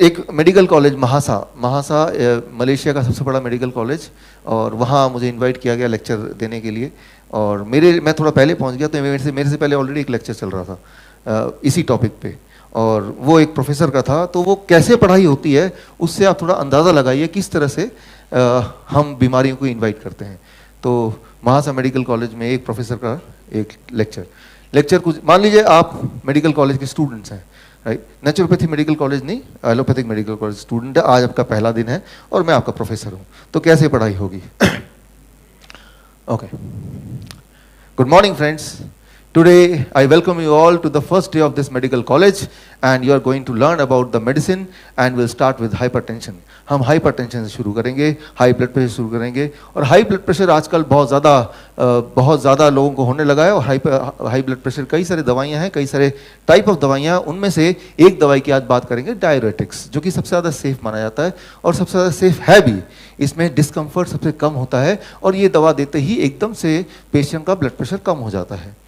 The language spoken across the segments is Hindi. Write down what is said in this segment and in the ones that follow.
एक मेडिकल कॉलेज महासा मलेशिया का सबसे बड़ा मेडिकल कॉलेज, और वहाँ मुझे इनवाइट किया गया लेक्चर देने के लिए। और मैं थोड़ा पहले पहुँच गया, तो मेरे से पहले ऑलरेडी एक लेक्चर चल रहा था इसी टॉपिक पे, और वो एक प्रोफेसर का था। तो वो कैसे पढ़ाई होती है उससे आप थोड़ा अंदाज़ा लगाइए किस तरह से हम बीमारियों को इन्वाइट करते हैं। तो महासा मेडिकल कॉलेज में एक प्रोफेसर का एक लेक्चर कुछ, मान लीजिए आप मेडिकल कॉलेज के स्टूडेंट्स हैं, राइट। नेचुरोपैथी मेडिकल कॉलेज नहीं, एलोपैथिक मेडिकल कॉलेज स्टूडेंट है। आज आपका पहला दिन है और मैं आपका प्रोफेसर हूँ, तो कैसे पढ़ाई होगी। Okay, good morning friends. Today I welcome you all to the first day of this medical college, and you are going to learn about the medicine, and we'll start with hypertension. हम hypertension से शुरू करेंगे, हाई ब्लड प्रेशर शुरू करेंगे। और हाई ब्लड प्रेशर आजकल बहुत ज़्यादा लोगों को होने लगा है। और हाई ब्लड प्रेशर कई सारी दवाइयाँ हैं, कई सारे टाइप ऑफ दवाइयाँ। उनमें से एक दवाई की आज बात करेंगे, डायरेटिक्स, जो कि सबसे ज़्यादा सेफ माना जाता है और सबसे ज़्यादा सेफ है भी। इसमें डिस्कम्फर्ट सबसे कम होता है और ये दवा देते ही एकदम से पेशेंट का ब्लड प्रेशर कम हो जाता है।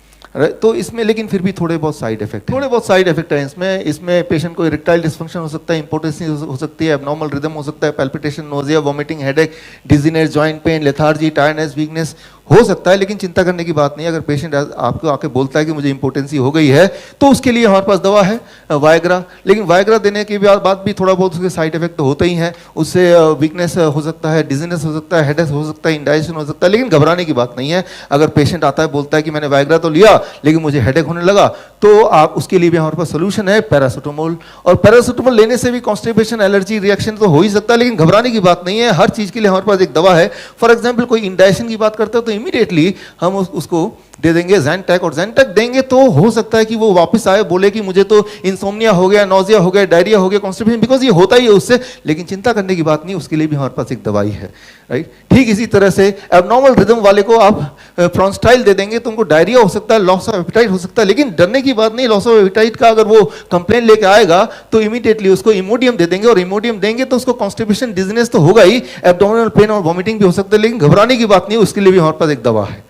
तो इसमें लेकिन फिर भी थोड़े बहुत साइड इफेक्ट हैं इसमें पेशेंट को इरेक्टाइल डिस्फंक्शन हो सकता है, इंपोर्टेंसी हो सकती है, एबनॉर्मल रिदम हो सकता है, palpitation, nausea, vomiting, headache, dizziness, joint pain, lethargy, tiredness, weakness हो सकता है। लेकिन चिंता करने की बात नहीं है। अगर पेशेंट आपको आके बोलता है कि मुझे इंपोर्टेंसी हो गई है, तो उसके लिए हमारे पास दवा है वायग्रा। लेकिन वायग्रा देने के बाद भी थोड़ा बहुत उसके साइड इफेक्ट तो होते ही हैं। उससे वीकनेस हो सकता है, डिजीनेस हो सकता है, हेडेक हो सकता है, इंडाइजेशन हो सकता है। लेकिन घबराने की बात नहीं है। अगर पेशेंट आता है बोलता है कि मैंने वायग्रा तो लिया लेकिन मुझे हेडेक होने लगा, तो आप उसके लिए भी हमारे पास सोल्यूशन है, पैरासिटामोल। और पैरासिटामोल लेने से भी कॉन्स्टिपेशन, एलर्जी रिएक्शन तो हो ही सकता है, लेकिन घबराने की बात नहीं है। हर चीज के लिए हमारे पास एक दवा है। फॉर एग्जाम्पल कोई इंडाइजेशन की बात करता है तो इमीडिएटली हम उसको दे देंगे ज़ैंटैक, और ज़ैंटैक देंगे तो हो सकता है कि वो वापस आए बोले कि मुझे तो इंसोम्निया हो गया, नोजिया हो गया, डायरिया हो गया, कॉन्स्टिपेशन, बिकॉज ये होता ही है उससे। लेकिन चिंता करने की बात नहीं, उसके लिए भी हमारे पास एक दवाई है, राइट। ठीक इसी तरह से एबनॉर्मल रिदम वाले को आप प्रोंस्टाइल दे देंगे तो उनको डायरिया हो सकता है, लॉस ऑफ एपेटाइट हो सकता है। लेकिन डरने की बात नहीं, लॉस ऑफ एपेटाइट का अगर वो कंप्लेन लेके आएगा तो इमीडिएटली उसको इमोडियम दे देंगे, और इमोडियम देंगे तो उसको कॉन्स्टिपेशन, डिजीनेस तो होगा ही, एब्डोमिनल पेन और वॉमिटिंग भी हो सकता है। लेकिन घबराने की बात नहीं, उसके लिए भी हमारे पास एक दवा है,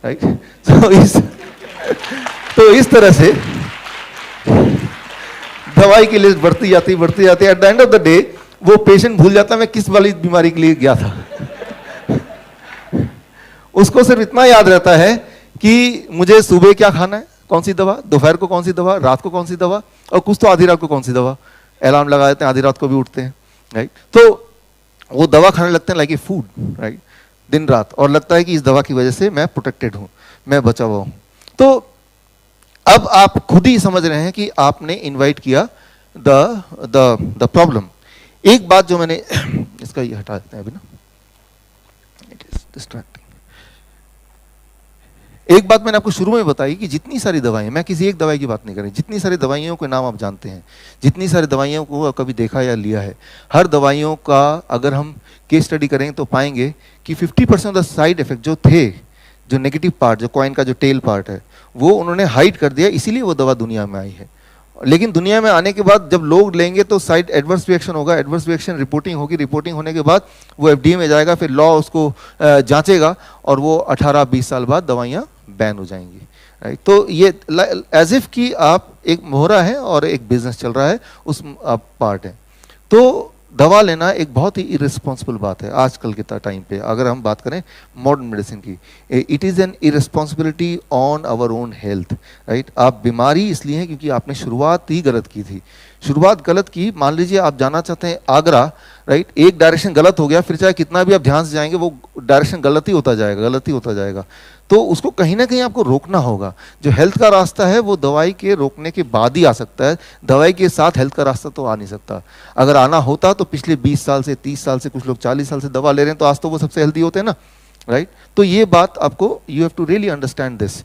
राइट। तो इस तरह से दवाई की लिस्ट बढ़ती जाती है। At the end of the day वो पेशेंट भूल जाता है मैं किस वाली बीमारी के लिए गया था। उसको सिर्फ इतना याद रहता है कि मुझे सुबह क्या खाना है, कौन सी दवा, दोपहर को कौन सी दवा, रात को कौन सी दवा, और कुछ तो आधी रात को कौन सी दवा। अलार्म लगा देते हैं, आधी रात को भी उठते हैं, राइट। तो वो दवा खाने लगते हैं लाइक ए फूड, राइट, दिन रात। और लगता है कि इस दवा की वजह से मैं प्रोटेक्टेड हूं, मैं बचा हुआ हूं। तो अब आप खुद ही समझ रहे हैं कि आपने इनवाइट किया द प्रॉब्लम। एक बात जो मैंने इसका ये हटा देते हैं अभी ना, इट इज डिस्ट्रैक्टिंग। एक बात मैंने आपको शुरू में बताई कि जितनी सारी दवाएं, मैं किसी एक दवाई की बात नहीं कर रही, जितनी सारी दवाइयों के नाम आप जानते हैं, जितनी सारी दवाइयों को कभी देखा या लिया है, हर दवाइयों का अगर हम केस स्टडी करें तो पाएंगे कि 50% ऑफ द साइड इफेक्ट जो थे, जो नेगेटिव पार्ट, जो कॉइन का जो टेल पार्ट है, वो उन्होंने हाइड कर दिया, इसीलिए वो दवा दुनिया में आई है। लेकिन दुनिया में आने के बाद जब लोग लेंगे तो साइड एडवर्स रिएक्शन होगा, एडवर्स रिएक्शन रिपोर्टिंग होगी, रिपोर्टिंग होने के बाद वो FDA में जाएगा, फिर लॉ उसको जांचेगा, और वो 18-20 साल बाद दवाइयाँ बैन हो जाएंगी, राइट। तो ये एज इफ कि आप एक मोहरा है और एक बिजनेस चल रहा है, उस पार्ट है। तो दवा लेना एक बहुत ही इरेस्पॉन्सिबल बात है आजकल के टाइम पे। अगर हम बात करें मॉडर्न मेडिसिन की, it is an irresponsibility on our own health, right. आप बीमारी इसलिए हैं क्योंकि आपने शुरुआत ही गलत की थी। शुरुआत गलत की, मान लीजिए आप जाना चाहते हैं आगरा, राइट, एक डायरेक्शन गलत हो गया, फिर चाहे कितना भी आप ध्यान से जाएंगे वो डायरेक्शन गलत ही होता जाएगा। तो उसको कहीं ना कहीं आपको रोकना होगा। जो हेल्थ का रास्ता है वो दवाई के रोकने के बाद ही आ सकता है, दवाई के साथ हेल्थ का रास्ता तो आ नहीं सकता। अगर आना होता तो पिछले 20 साल से, 30 साल से, कुछ लोग 40 साल से दवा ले रहे हैं, तो आज तो वो सबसे हेल्दी होते हैं ना, राइट। तो ये बात आपको, you have to really understand this.